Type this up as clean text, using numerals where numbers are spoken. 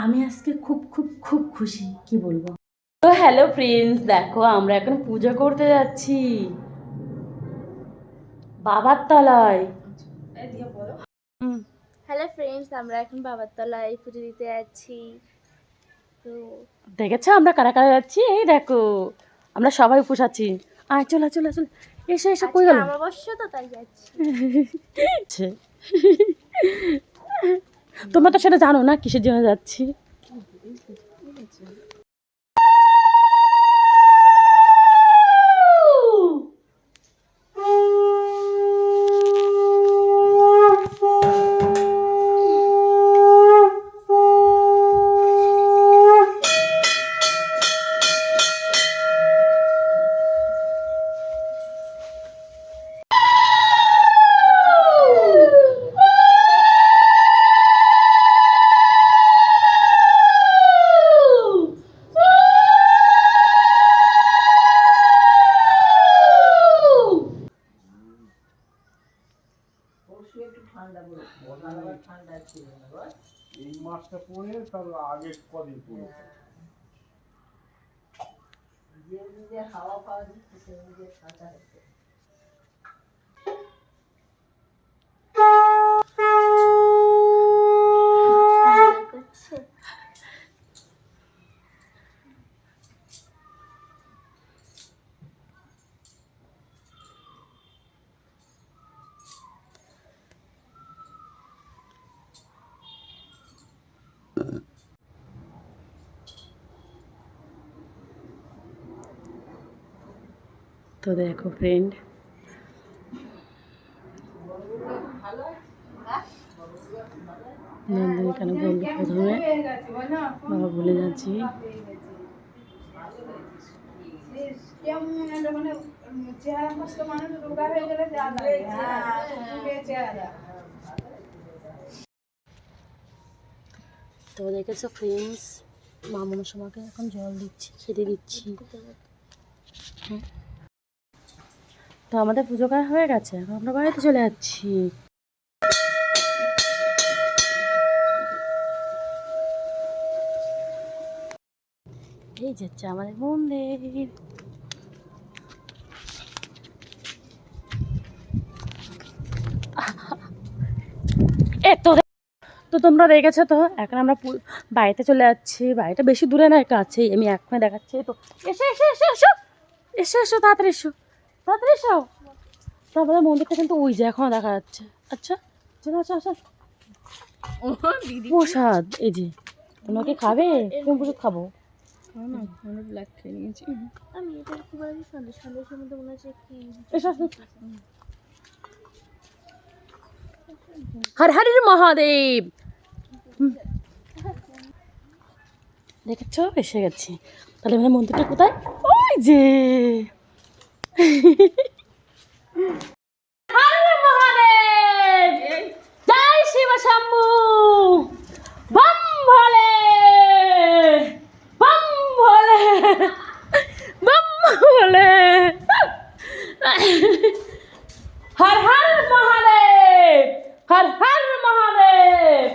আমি আজকে খুব খুব খুব খুশি, কি বলবো। তো হ্যালো ফ্রেন্ডস, দেখো আমরা এখন পূজা করতে যাচ্ছি বাবার তলায়। হ্যালো ফ্রেন্ডস, আমরা এখন বাবার তলায় পুজো দিতে যাচ্ছি। তো দেখেছো আমরা কারা কারা যাচ্ছি? এই দেখো আমরা সবাই উপোস আছি। আয় চলো চলো চলো, এসে এসে কই গেল? অমাবস্যা তো তাই যাচ্ছি। তোমরা তো সেটা জানো না কিসের জন্য যাচ্ছি। এই মাসটা পরে তার আগে কদিন পরে যে হাওয়া পাওয়া দিচ্ছে সে নিজে ঠান্ডা হচ্ছে। তো দেখো ফ্রেন্ড, নন্দিনী কেন বলবো প্রথমে বাবা ভুলে যাচ্ছি। তো দেখেছো ফ্রেন্ডস, মামুন সোমাকে এখন জল দিচ্ছি, খেতে দিচ্ছি। তো আমাদের পুজো করা হয়ে গেছে, এখন আমরা বাড়িতে চলে যাচ্ছি। এই যাচ্ছে আমাদের মন্দির। এ তো তো তোমরা দেখেছো তো, এখন আমরা বাড়িতে চলে যাচ্ছি। বাড়িটা বেশি দূরে না, কাছেই। আমি এখনই দেখাচ্ছি। তো এসো এসো এসো এসো এসো এসো, তাড়াতাড়ি এসো তাড়াতাড়ি এসো। তো আমাদের মন্দিরটা কিন্তু ওই যে এখনো দেখা যাচ্ছে। আচ্ছা চলো আসো আসো। প্রসাদ এই যে, তোমরা কি খাবে? কোন প্রসাদ খাবো? ব্ল্যাক খেয়ে নিয়েছি আমি। এটা কি বলি, সন্দেশের মধ্যে মনে হচ্ছে কি। এসো আসো। হর হর মহাদেব। দেখেছো এসে গেছি। তাহলে আমাদের মন্দিরটা কোথায়? ওই যে। হর মহাদেব, জয় শিব শম্ভু, বম ভোলে, বম ভোলে, বম ভোলে। হর হর মহাদেব, হর হর মহাদেব।